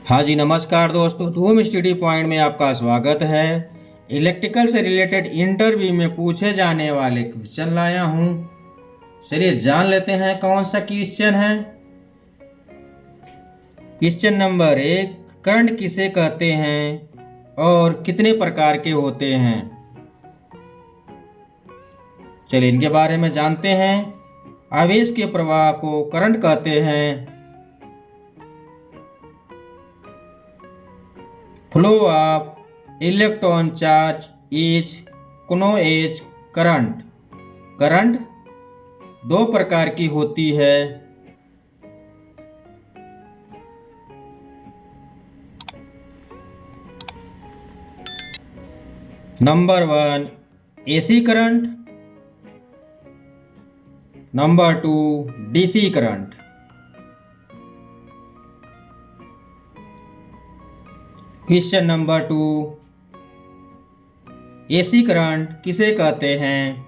हाँ जी, नमस्कार दोस्तों। धूम स्टडी पॉइंट में आपका स्वागत है। इलेक्ट्रिकल से रिलेटेड इंटरव्यू में पूछे जाने वाले क्वेश्चन लाया हूँ। चलिए जान लेते हैं कौन सा क्वेश्चन है। क्वेश्चन नंबर 1, करंट किसे कहते हैं और कितने प्रकार के होते हैं। चलिए इनके बारे में जानते हैं। आवेश के प्रवाह को करंट कहते हैं। Flow of electron charge is convex current. Current दो प्रकार की होती है। Number 1 AC current, number 2 DC current. Question number 2, AC current किसे कहते हैं।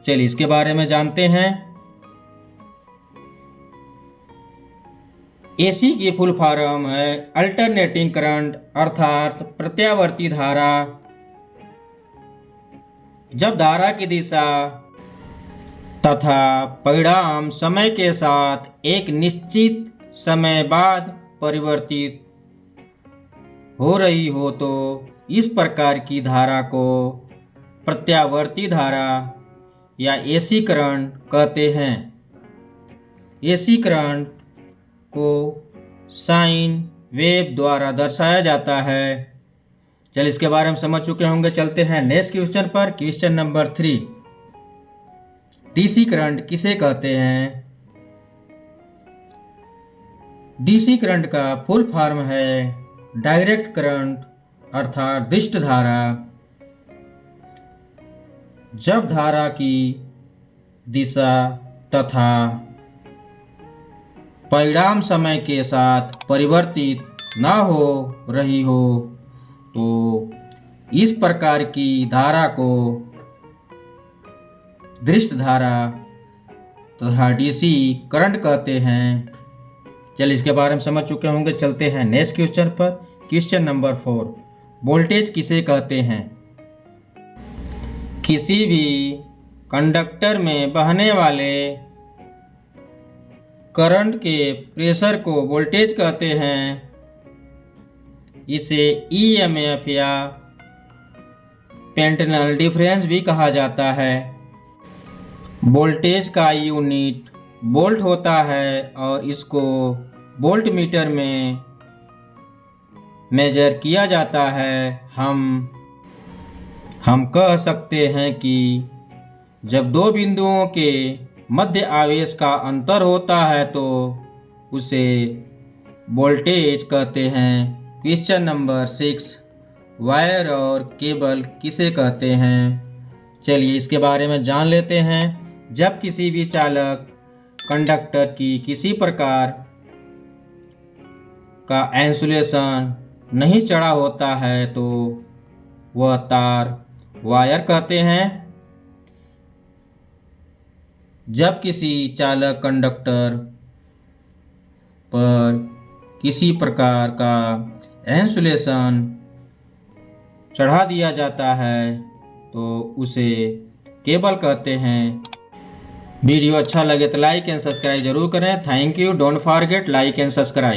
चलिए इसके बारे में जानते हैं। एसी की फुल फॉर्म है अल्टरनेटिंग करंट, अर्थात प्रत्यावर्ती धारा। जब धारा की दिशा तथा परिणाम समय के साथ एक निश्चित समय बाद परिवर्तित हो रही हो तो इस प्रकार की धारा को प्रत्यावर्ती धारा या एसी करंट कहते हैं। एसी करंट को साइन वेव द्वारा दर्शाया जाता है। चलिए इसके बारे में समझ चुके होंगे। चलते हैं नेक्स्ट क्वेश्चन पर। क्वेश्चन नंबर 3, डीसी करंट किसे कहते हैं। डीसी करंट का फुल फॉर्म है डायरेक्ट करंट, अर्थात दिष्ट धारा। जब धारा की दिशा तथा परिणाम समय के साथ परिवर्तित न हो रही हो तो इस प्रकार की धारा को दृष्ट धारा तथा डीसी करंट कहते हैं। चलिए इसके बारे में समझ चुके होंगे। चलते हैं नेक्स्ट क्वेश्चन पर। क्वेश्चन नंबर 4, वोल्टेज किसे कहते हैं। किसी भी कंडक्टर में बहने वाले करंट के प्रेशर को वोल्टेज कहते हैं। इसे ईएमएफ या पेंटेनल डिफरेंस भी कहा जाता है। वोल्टेज का यूनिट वोल्ट होता है और इसको वोल्ट मीटर में मेजर किया जाता है। हम कह सकते हैं कि जब दो बिंदुओं के मध्य आवेश का अंतर होता है तो उसे वोल्टेज कहते हैं। क्वेश्चन नंबर 6, वायर और केबल किसे कहते हैं। चलिए इसके बारे में जान लेते हैं। जब किसी भी चालक कंडक्टर की किसी प्रकार का इंसुलेशन नहीं चढ़ा होता है तो वह तार वायर कहते हैं। जब किसी चालक कंडक्टर पर किसी प्रकार का इंसुलेशन चढ़ा दिया जाता है तो उसे केबल कहते हैं। वीडियो अच्छा लगे तो लाइक एंड सब्सक्राइब जरूर करें। Thank you. Don't forget like and subscribe.